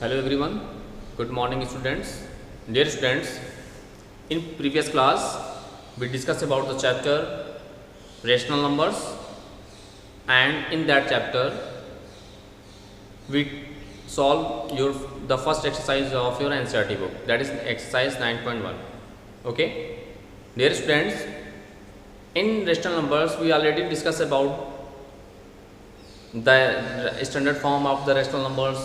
Hello everyone, good morning students. Dear students, in previous class we discussed about the chapter rational numbers, and in that chapter we solve the first exercise of your NCERT book, that is exercise 9.1. Okay, dear students, in rational numbers we already discussed about the standard form of the rational numbers.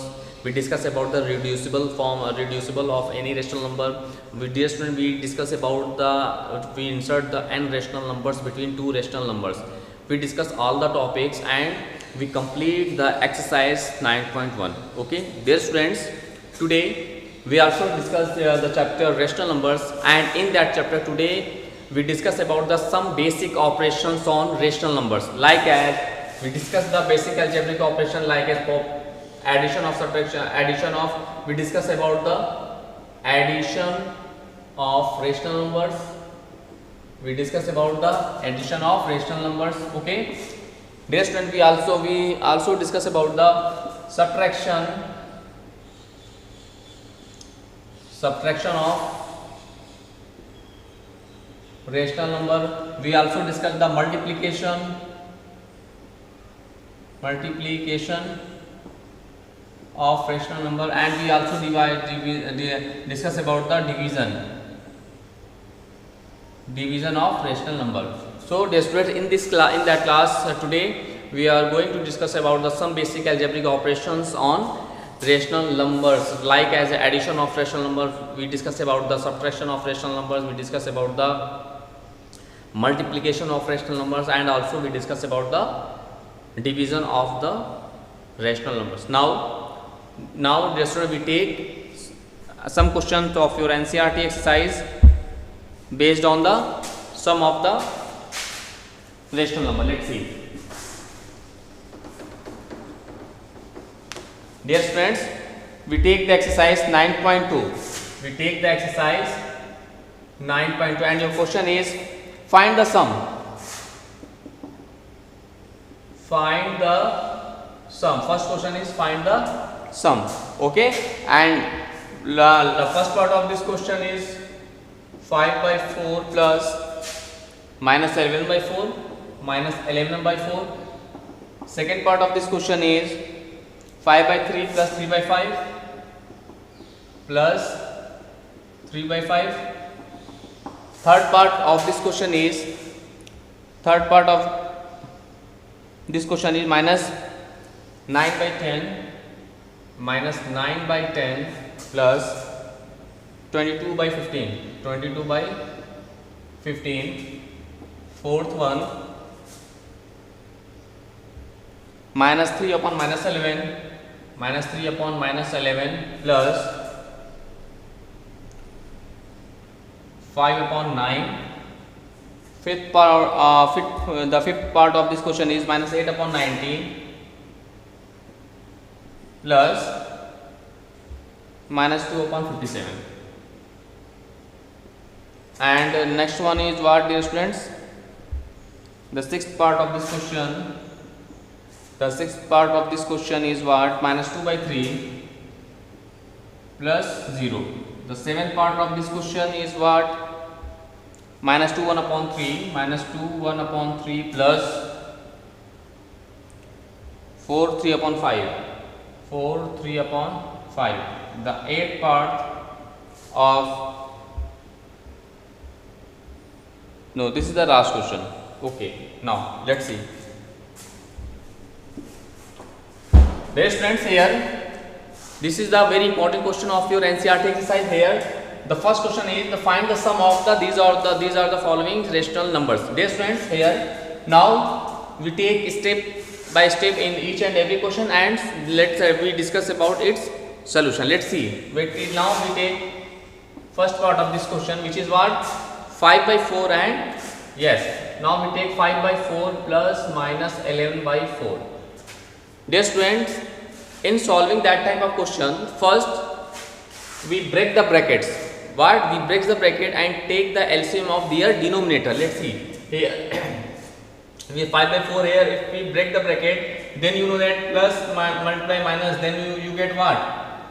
We discuss about the reducible form, reducible of any rational number. We discuss about we insert the n rational numbers between two rational numbers. We discuss all the topics and we complete the exercise 9.1. Okay, dear students, today we also discuss the chapter rational numbers, and in that chapter today we discuss about the some basic operations on rational numbers, like as we discuss the basic algebraic operation like as addition of subtraction, we discuss about the addition of rational numbers. We discuss about the addition of rational numbers. Okay, dear student, we also discuss about the subtraction of rational number. We also discuss the multiplication of rational number, and we also discuss about the division of rational number. So dear students, in that class today we are going to discuss about some basic algebraic operations on rational numbers, like as addition of rational numbers. We discuss about the subtraction of rational numbers. We discuss about the multiplication of rational numbers, and also we discuss about the division of the rational numbers. Now dear student, we take some questions of your NCERT exercise based on the sum of the rational number. Let's see. Dear students, we take the exercise 9.2. We take the exercise 9.2, and your question is find the sum. Find the sum. First question is find the sum. Okay, and the first part of this question is 5 by 4 plus minus 11 by 4 minus 11 by 4. Second part of this question is 5 by 3 plus 3 by 5 plus 3 by 5. Third part of this question is minus 9 by 10 minus 9 by 10 plus 22 by 15. Fourth one, minus 3 upon minus 11 plus 5 upon 9. The fifth part of this question is minus 8 upon 19 plus minus 2 upon 57. And next one is what, dear students? The sixth part of this question is what? Minus 2 by 3 plus 0. The seventh part of this question is what? Minus 2 1 upon 3 plus 4 3 upon 5. The eighth part of this is the last question. Okay, now let's see. Dear students, here this is the very important question of your NCERT exercise. Here the first question is to find the sum of these are the following rational numbers. Dear students, here now we take step by step in each and every question, and we discuss about its solution. Let's see. Now we take first part of this question, which is what? 5 by 4, and yes, now we take 5 by 4 plus minus 11 by 4. Dear students, in solving that type of question, first we break the brackets. We break the bracket and take the LCM of their denominator. Let's see. Here we have 5 by 4 here. If we break the bracket, then you know that plus multiply minus, then you get what?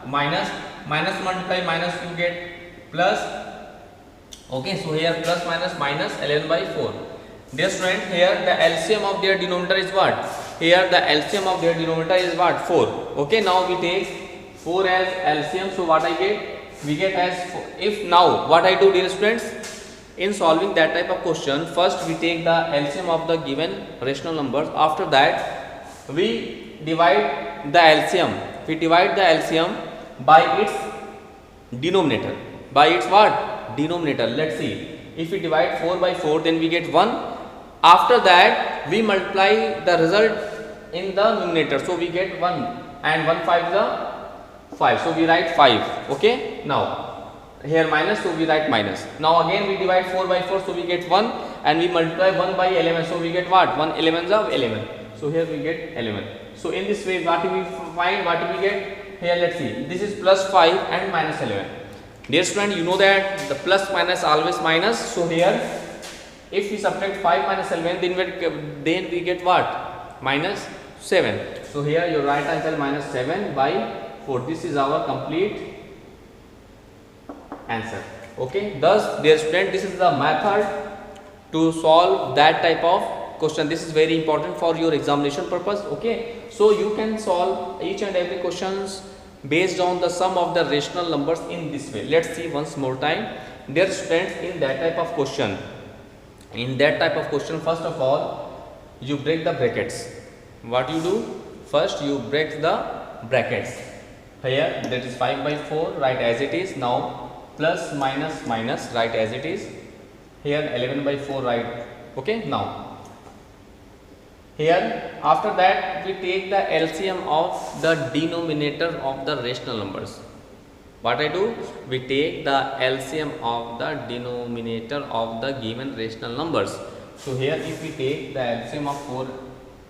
minus, minus multiply minus you get plus. Okay, so here plus minus minus 11 by 4. Dear student, here the LCM of their denominator is what? Here the LCM of their denominator is what? 4. Okay, now we take 4 as LCM. So what I get? We get as 4. If now what I do, dear students, in solving that type of question, first we take the LCM of the given rational numbers. After that we divide the LCM. We divide the LCM by its denominator. By its what? Denominator. Let's see. If we divide 4 by 4, then we get 1. After that we multiply the result in the numerator. So we get 1 and 1 5 the 5. So we write 5. Okay. Now here minus, so we write minus. Now again we divide 4 by 4, so we get 1 and we multiply 1 by 11. So we get what? 1 11s of 11. So here we get 11. So in this way, what we find, what we get here, let's see. This is plus 5 and minus 11. Dear student, you know that the plus minus always minus. So here if we subtract 5 minus 11, then we get what? Minus 7. So here your right answer minus 7 by 4. This is our complete answer. Okay, thus dear student, this is the method to solve that type of question. This is very important for your examination purpose. Okay, so you can solve each and every questions based on the sum of the rational numbers in this way. Let's see once more time. Dear students, in that type of question, first of all you break the brackets. What you do? First you break the brackets. Here that is 5 by 4, write as it is. Now plus minus minus, write as it is. Here 11 by 4, write. Okay, now here after that we take the LCM of the denominator of the rational numbers. What I do? We take the LCM of the denominator of the given rational numbers. So here if we take the LCM of 4,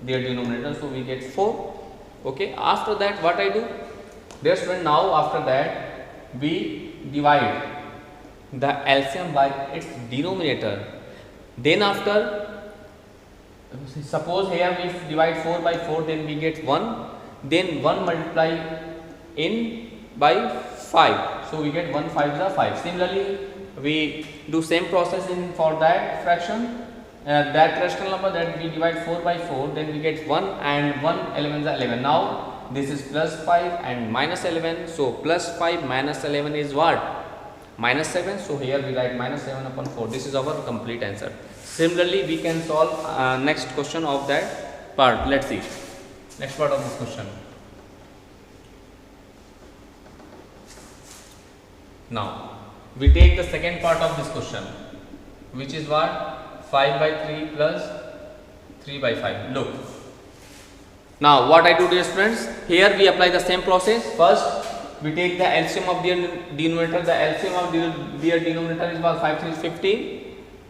their denominator, so we get 4. Okay, after that what I do? Dear student, now after that we divide the LCM by its denominator. Then after, suppose here we divide 4 by 4, then we get 1. Then 1 multiply in by 5. So we get 1 5 the 5. Similarly, we do same process in for that fraction. That rational number that we divide 4 by 4, then we get 1 and 1 11 is 11. Now this is plus 5 and minus 11. So plus 5 minus 11 is what? Minus 7. So here we write minus 7 upon 4. This is our complete answer. Similarly, we can solve next question of that part. Let's see next part of this question. Now we take the second part of this question, which is what? 5 by 3 plus 3 by 5. Look, now what I do, dear students, here we apply the same process. First we take the LCM of their denominator. The LCM of their denominator is about 5 3 is 15.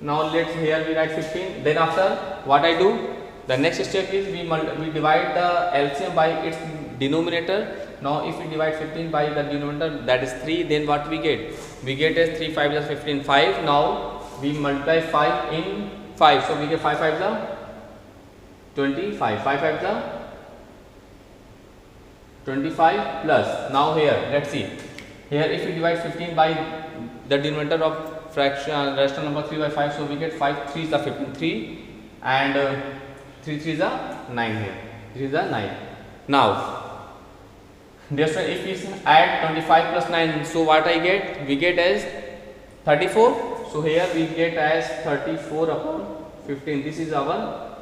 Now let's here we write 15. Then after what I do, the next step is we divide the LCM by its denominator. Now if we divide 15 by the denominator, that is 3, then what we get? We get as 3 5 plus 15 5. Now we multiply 5 in 5. So we get 5 5 the 25. 5 5 the 25 plus. Now here let's see. Here if we divide 15 by the denominator of fraction rational number 3 by 5, so we get 5 3 is the 15 3 and 3 3 is the 9 here. 3 is the 9. Now dear student, if we add 25 plus 9, so what I get? We get as 34. So here we get as 34 upon 15. This is our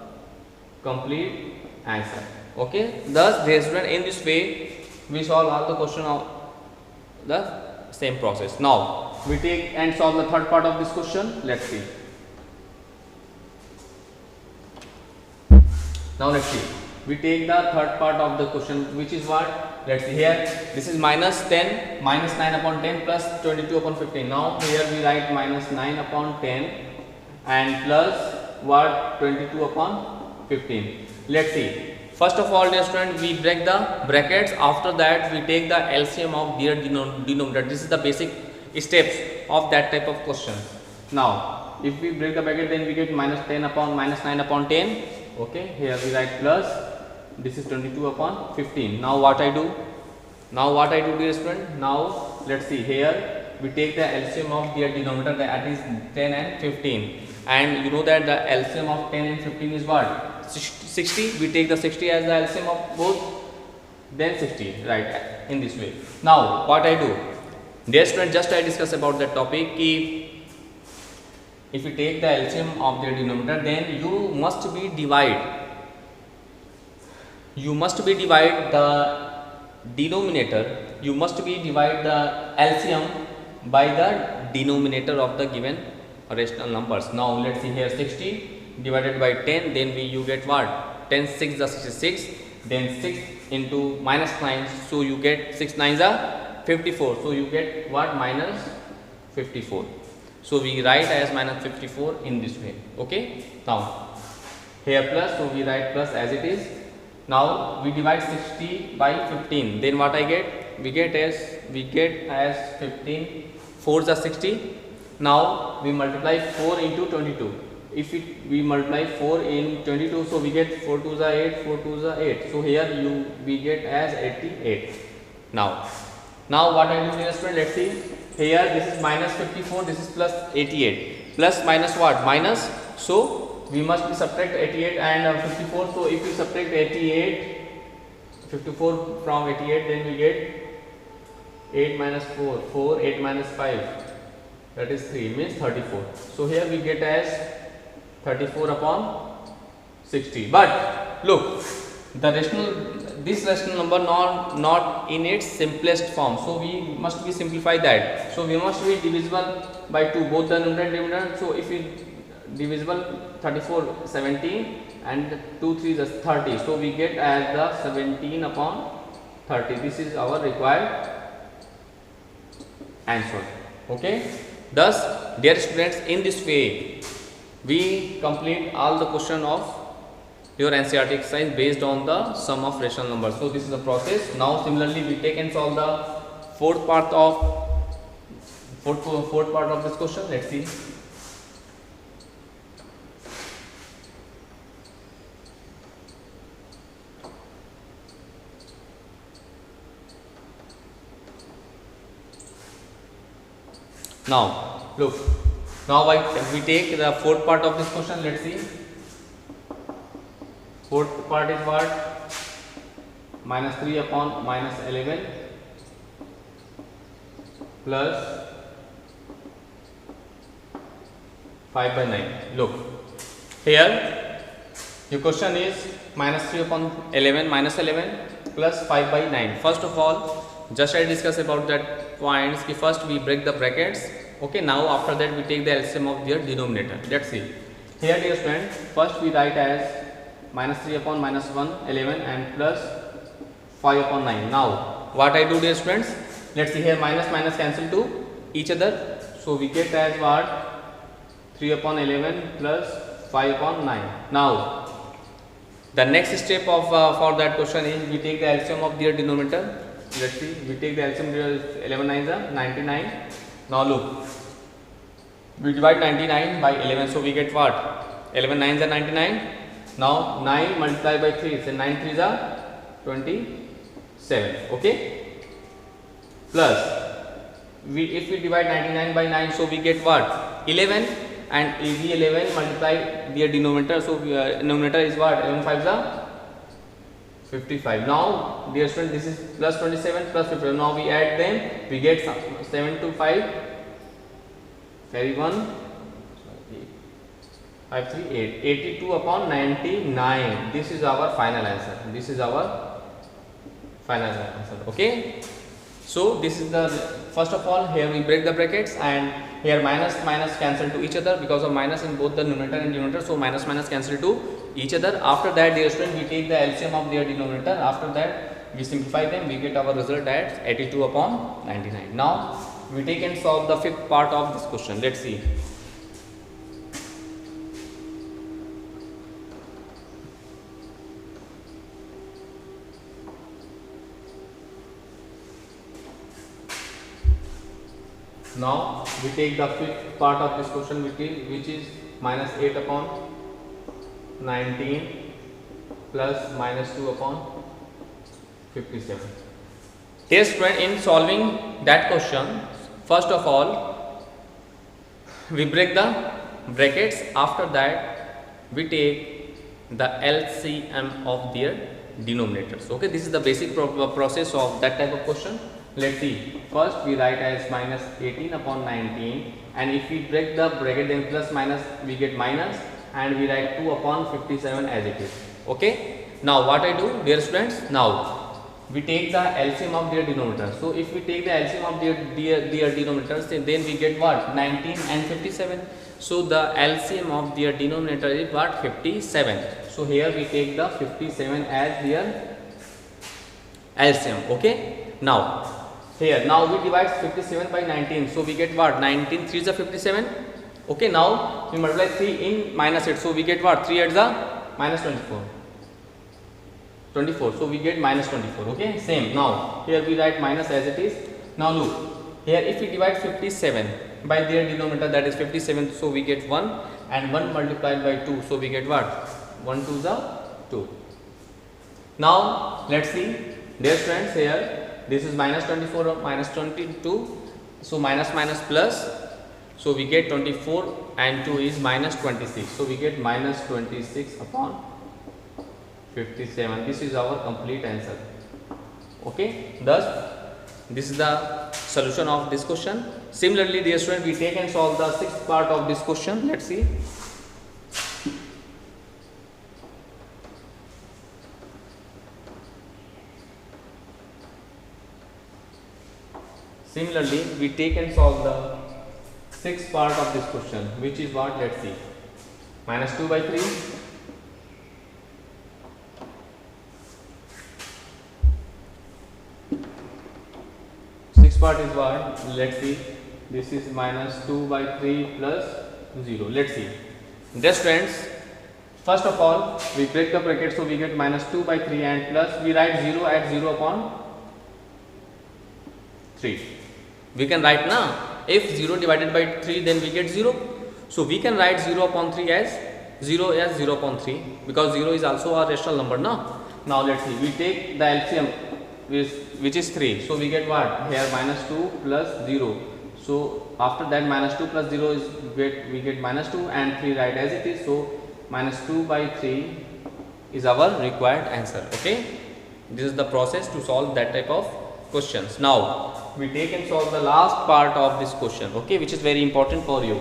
complete answer. Okay, thus dear student, in this way we solve all the question of the same process. Now we take and solve the third part of this question. Let's see. Now let's see. We take the third part of the question, which is what? Let's see here. This is minus 10, minus 9 upon 10 plus 22 upon 15. Now here we write minus 9 upon 10 and plus what? 22 upon 15. Let's see. First of all, dear student, we break the brackets. After that, we take the LCM of their denominator. This is the basic steps of that type of question. Now, if we break the bracket, then we get minus 10 upon minus 9 upon 10. Okay, here we write plus. This is 22 upon 15. Now, what I do? Now what I do, dear student? Now let's see here. We take the LCM of their denominator, that is 10 and 15, and you know that the LCM of 10 and 15 is what? 60. We take the 60 as the LCM of both, then 60, right? In this way. Now what I do, dear student, just I discuss about that topic. If you take the LCM of their denominator, then you must be divide the denominator, you must be divide the LCM by the denominator of the given rational numbers. Now let's see here, 60 divided by 10, then you get what? 10 6 is 66, then 6 into minus 9, so you get 6 9s are 54, so you get what? Minus 54. So we write as minus 54 in this way. Okay, now here plus, so we write plus as it is. Now we divide 60 by 15, then what I get? We get as 15 4s are 60. Now we multiply 4 into 22. If we multiply 4 in 22, so we get 4 2s are 8, 4 2s are 8. So here we get as 88. Now what I do, dear student, let's see. Here this is minus 54, this is plus 88. Plus minus what? Minus. So we must be subtract 88 and 54. So if we subtract 54 from 88, then we get 8 minus 4, 8 minus 5, that is 3, means 34. So here we get as 34 upon 60. But look, this rational number not in its simplest form, so we must be simplify that. So we must be divisible by 2, both the numerator and denominator. So if we divisible 34 17 and 2 3 is 30, so we get as the 17 upon 30. This is our required answer. Okay, thus dear students, in this way we complete all the question of your NCERT exercise based on the sum of rational numbers. So this is the process. Now similarly we take and solve the fourth part of this question. Let's see. Now look, now we take the fourth part of this question. Let's see. Fourth part is what? Minus 3 upon minus 11 plus 5 by 9. Look, here your question is minus 3 upon 11 minus 11 plus 5 by 9. First of all, just I discuss about that points. First we break the brackets. Okay, now after that we take the LCM of their denominator. Let's see. Here dear student, first we write as minus 3 upon minus 1 11 and plus 5 upon 9. Now what I do, dear students, let's see here, minus minus cancel to each other, so we get as what? 3 upon 11 plus 5 upon 9. Now the next step of for that question is we take the LCM of their denominator. Let's see, we take the LCM. 11 9s are 99. Now look, we divide 99 by 11, so we get what? 11 9s are 99. Now 9 multiplied by 3, so 9 3s are 27. Okay, plus if we divide 99 by 9, so we get what? 11, and the 11 multiply their denominator, so denominator is what? 11 5s are 55. Now dear student, this is plus 27 plus 55. Now we add them, we get 7 to 5, carry 1, 5 3 8, 82 upon 99. This is our final answer. This is our final answer. Okay, so this is the first of all, here we break the brackets, and here minus minus cancel to each other because of minus in both the numerator and denominator, so minus minus cancel to each other. After that, dear student, we take the LCM of their denominator. After that we simplify them, we get our result as 82 upon 99. Now we take and solve the fifth part of this question. Let's see. Now we take the fifth part of this question, which is minus 8 upon 19 plus minus 2 upon 57. Dear student, in solving that question, first of all, we break the brackets. After that, we take the LCM of their denominators. Okay, this is the basic process of that type of question. Let's see. First, we write as minus 18 upon 19, and if we break the bracket, then plus minus we get minus, and we write 2 upon 57 as it is. Okay. Now, what I do, dear students? Now we take the LCM of their denominators. So if we take the LCM of their denominators, then we get what? 19 and 57. So the LCM of their denominator is what? 57. So here we take the 57 as their LCM. Okay. Now here, now we divide 57 by 19. So we get what? 19 3 is a 57. Okay. Now we multiply 3 in minus 8. So we get what? 3 8 is a minus 24. 24. So we get minus 24. Okay. Same. Now here we write minus as it is. Now look here, if we divide 57 by their denominator, that is 57, so we get 1, and 1 multiplied by 2, so we get what? 1 2 is a 2. Now let's see, dear friends, here this is minus 24 or minus 22, so minus minus plus, so we get 24, and 2 is minus 26, so we get minus 26 upon 57. This is our complete answer. Okay. Thus, this is the solution of this question. Similarly, dear student, we take and solve the sixth part of this question. Let's see. Similarly, we take and solve the sixth part of this question, which is what? Let's see. Minus 2 by 3. Part is what? Let's see. This is minus 2 by 3 plus 0. Let's see. Dear friends, first of all, we break the bracket, so we get minus 2 by 3 and plus we write 0 at 0 upon 3. We can write now, if 0 divided by 3, then we get 0. So we can write 0 upon 3 as 0 upon 3, because 0 is also a rational number now. Now let's see. We take the LCM, which is 3. So we get what? Here minus 2 plus 0. So after that minus 2 plus 0 is we get minus 2 and 3 right as it is. So minus 2 by 3 is our required answer. Okay. This is the process to solve that type of questions. Now we take and solve the last part of this question. Okay, which is very important for you.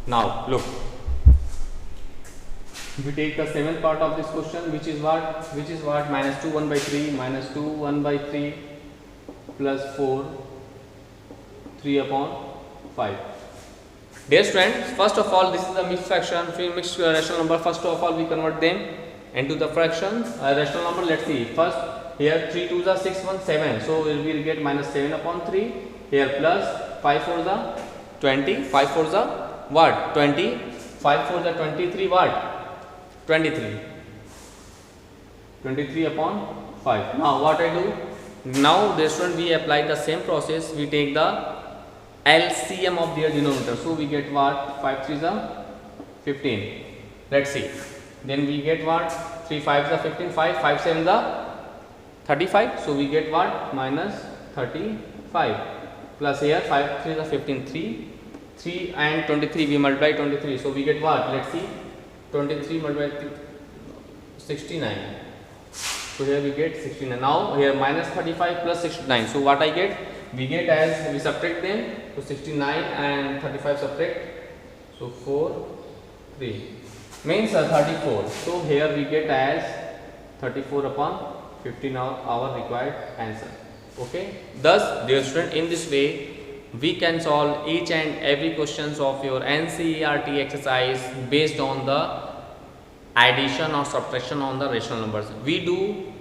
Now look, we take the seventh part of this question, which is what? Minus 2 1 by 3, minus 2 1 by 3 plus 4 3 upon 5. Dear friends, first of all, this is the mixed fraction, mixed rational number. First of all, we convert them into the fraction rational number. Let's see. First, here 3 2 is 6 1 7, so we will get minus 7 upon 3. Here plus 5 4 is 20, 5 4 is what? 20, 5 4 is 23, what? 23. 23 upon 5. Now what I do? Now this one we apply the same process. We take the LCM of their denominator. So we get what? 5 3 is 15. Let's see. Then we get what? 3 5 is 15, 5 7 is 35. So we get what? Minus 35. Plus here 5 3 is 15, 3 and 23, we multiply 23, so we get what? Let's see, 23 multiplied 69, so here we get 69. Now here minus 35 plus 69, so what I get? We get as we subtract them, so 69 and 35 subtract, so 4 3 means 34. So here we get as 34 upon 15, our required answer. Okay. Thus, dear student, in this way we can solve each and every questions of your NCERT exercise based on the addition or subtraction on the rational numbers. We do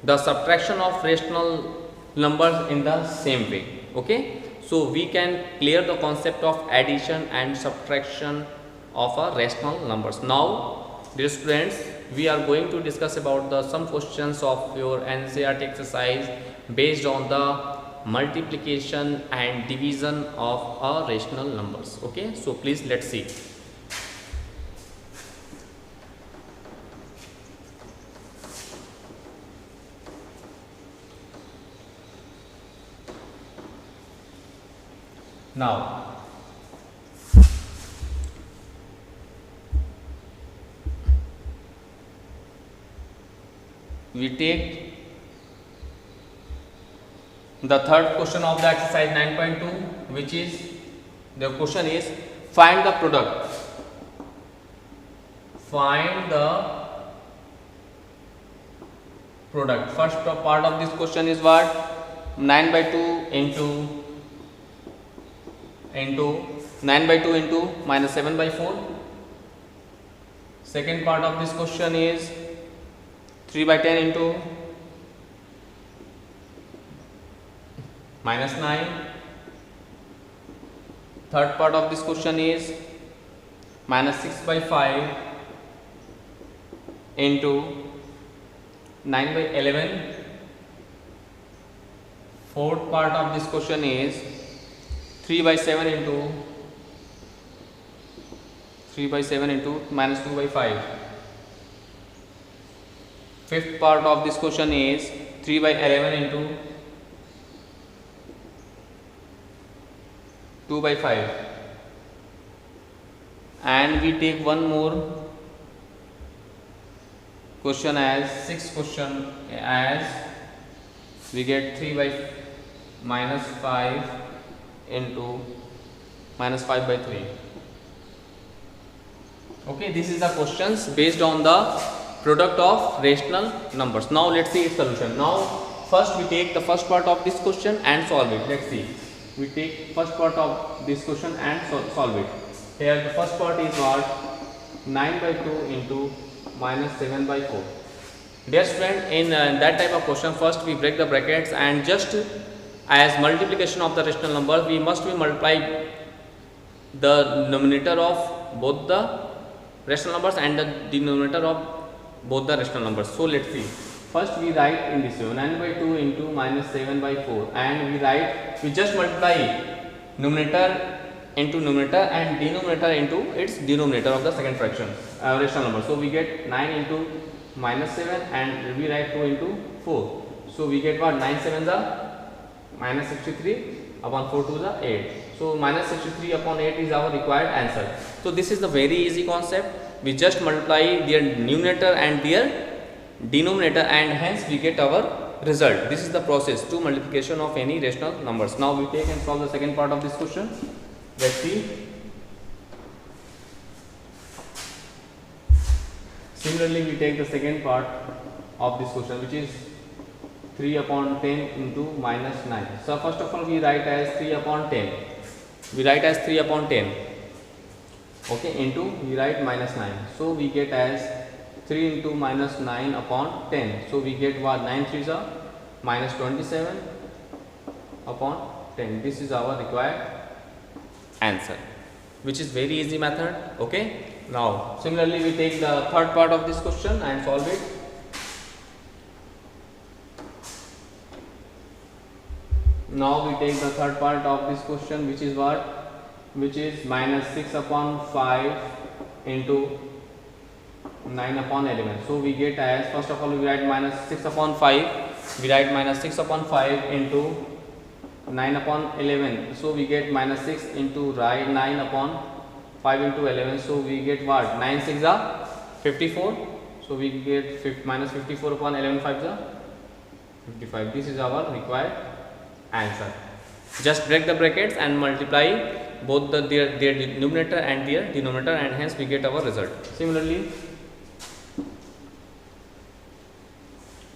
the subtraction of rational numbers in the same way. Okay. So we can clear the concept of addition and subtraction of a rational numbers. Now, dear students, we are going to discuss about some questions of your NCERT exercise based on the multiplication and division of a rational numbers. Okay, so please let's see. Now we take the third question of the exercise 9.2, which is, the question is, find the product. Find the product. First part of this question is what? 9/2 into 9/2 into minus 7/4. Second part of this question is 3/10 into minus 9. Third part of this question is minus 6/5 into 9/11. Fourth part of this question is 3/7 into minus 2/5. Fifth part of this question is 3/11 into 2/5. And we take one more question as sixth question, as we get 3/-5 into minus 5/3. Okay, this is the questions based on the product of rational numbers. Now let's see its solution. Now first we take the first part of this question and solve it. Let's see. We take first part of this question and solve it. Here the first part is what? 9/2 into minus 7/4. Dear student, in that type of question, first we break the brackets, and just as multiplication of the rational number, we must be multiply the numerator of both the rational numbers and the denominator of both the rational numbers. So let's see. First we write in this way 9/2 into minus 7/4, and we just multiply numerator into numerator and denominator into its denominator of the second fraction rational number. So we get 9 into minus 7, and we write 2 into 4. So we get what? 9 7s are minus 63 upon 4 2s are 8. So minus 63 upon 8 is our required answer. So this is the very easy concept. We just multiply their numerator and their denominator, and hence we get our result. This is the process to multiplication of any rational numbers. Now we take and solve the second part of this question. Let's see. Similarly, we take the second part of this question, which is 3/10 into minus 9. So first of all, we write as 3/10. We write as 3/10. Okay, into we write minus 9. So we get as 3 into minus 9 upon 10. So we get what? 9 3s are minus 27 upon 10. This is our required answer, which is very easy method. Okay. Now similarly, we take the third part of this question and solve it. Now we take the third part of this question, which is what? Which is minus 6/5 into 9/11. So we get as, first of all, we write minus 6/5. We write minus 6/5 into 9/11. So we get minus 6 into 9/5 into 11. So we get what? 9 6 are 54. So we get minus 54 upon 11 5 are 55. This is our required answer. Just break the brackets and multiply both their numerator and their denominator, and hence we get our result. Similarly,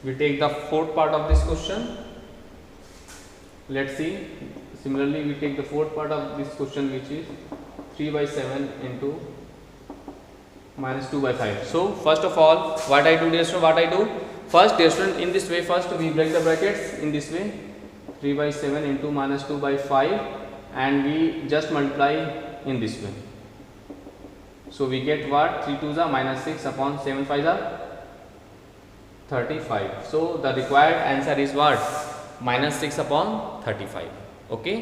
we take the fourth part of this question. Let's see. Similarly, we take the fourth part of this question, which is 3/7 into minus 2/5. So first of all, what I do, dear student, what I do first, dear student, in this way, first we break the brackets in this way, 3/7 into minus 2/5, and we just multiply in this way. So we get what? 3 2s are minus 6 upon 7 5s are 35. So the required answer is what? Minus 6 upon 35. Okay.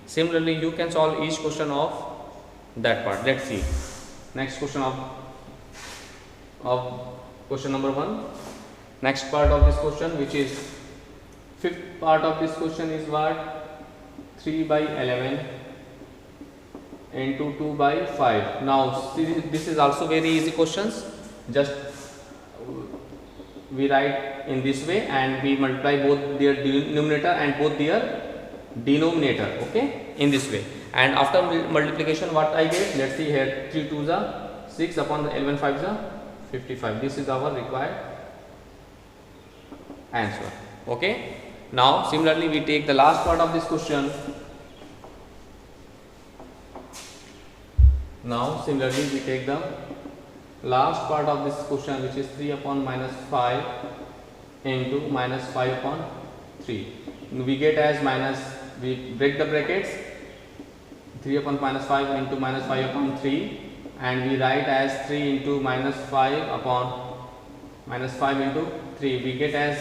Similarly, you can solve each question of that part. Let's see. Next question of question number 1. Next part of this question, which is fifth part of this question, is what? 3/11 into 2 by 5. Now see, this is also very easy questions. Just we write in this way and we multiply both their numerator and both their denominator, okay, in this way. And after multiplication what I get, let's see here, 3 2s are 6 upon the 11 5s are 55. This is our required answer, okay. Now similarly we take the last part of this question. Now similarly we take the last part of this question, which is 3 upon minus 5 into minus 5 upon 3. We get as minus, we break the brackets, 3 upon minus 5 into minus 5 upon 3, and we write as 3 into minus 5 upon minus 5 into 3. We get as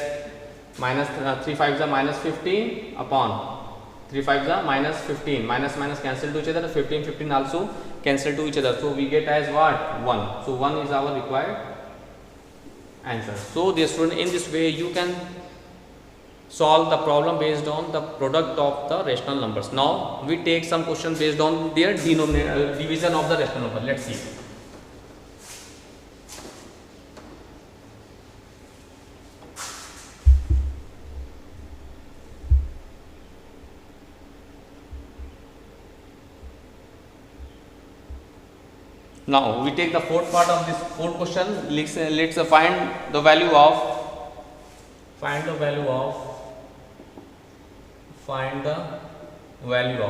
minus 3 5s are minus 15 upon 3 5s are minus 15. Minus minus cancel to each other, 15 15 also cancel to each other. So we get as what? 1. So 1 is our required answer. So dear student, in this way you can solve the problem based on the product of the rational numbers. Now we take some questions based on their denominator, division of the rational number. Let's see. Now we take the fourth part of this fourth question. Let's find the value of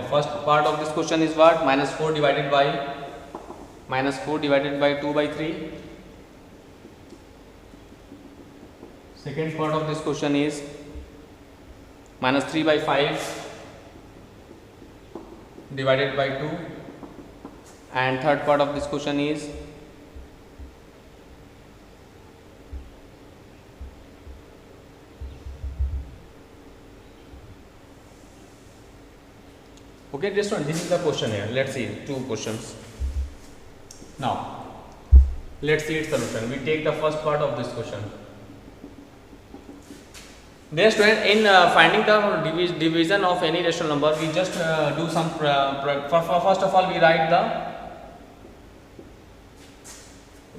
first part of this question is what? Minus 4 divided by 2 by 3. Second part of this question is minus 3 by 5 divided by 2. And third part of this question is okay, this is the question here. Let's see, two questions. Now let's see its solution. We take the first part of this question. Dear student, in finding the division of any rational number, we just do some first of all we write the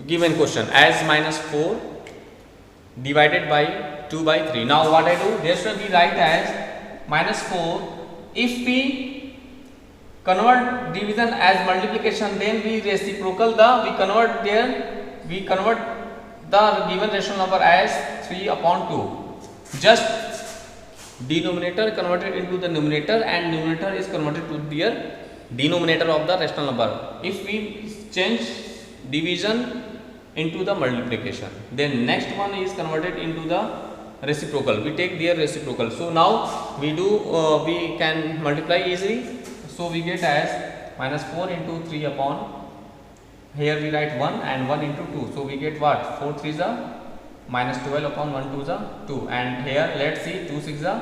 given question as minus 4 divided by 2 by 3. Now what I do, there should be write as minus 4. If we convert division as multiplication, then we reciprocal we convert the given rational number as 3 upon 2. Just denominator converted into the numerator and numerator is converted to their denominator of the rational number. If we change division into the multiplication, then next one is converted into the reciprocal. We take their reciprocal. So now we we can multiply easily. So we get as minus 4 into 3 upon, here we write 1 and 1 into 2. So we get what? 4 3s are minus 12 upon 1 2s are 2, and here let's see 2 6s are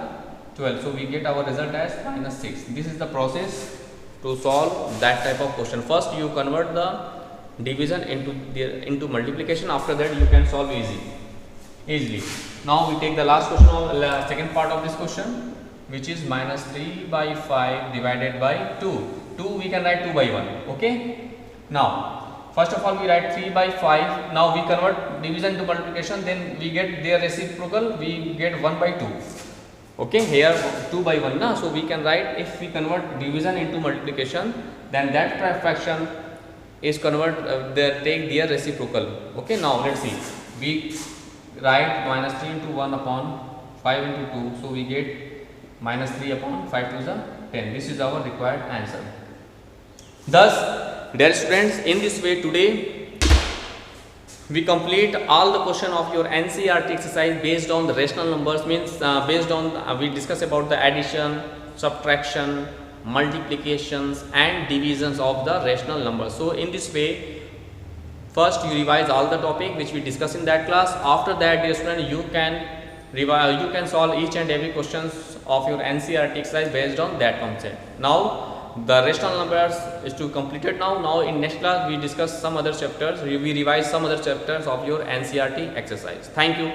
12. So we get our result as minus 6. This is the process to solve that type of question. First you convert the division into multiplication. After that you can solve easily. Now we take the last question of second part of this question, which is minus 3 by 5 divided by 2. We can write 2 by 1. Okay. Now first of all we write 3 by 5. Now we convert division to multiplication, then we get their reciprocal, we get 1 by 2. Okay, here 2 by 1 na, so we can write, if we convert division into multiplication, then that fraction is take their reciprocal. Okay, now let's see, we write minus 3 into 1 upon 5 into 2, so we get minus 3 upon 5 to the 10. This is our required answer. Thus, dear students, in this way today we complete all the question of your NCERT exercise based on the rational numbers, means based on we discuss about the addition, subtraction, multiplications and divisions of the rational numbers. So in this way, first you revise all the topic which we discuss in that class. After that, dear student, you can solve each and every questions of your NCERT exercise based on that concept. Now the rational numbers is to completed now. Now in next class we discuss some other chapters, we revise some other chapters of your NCERT exercise. Thank you.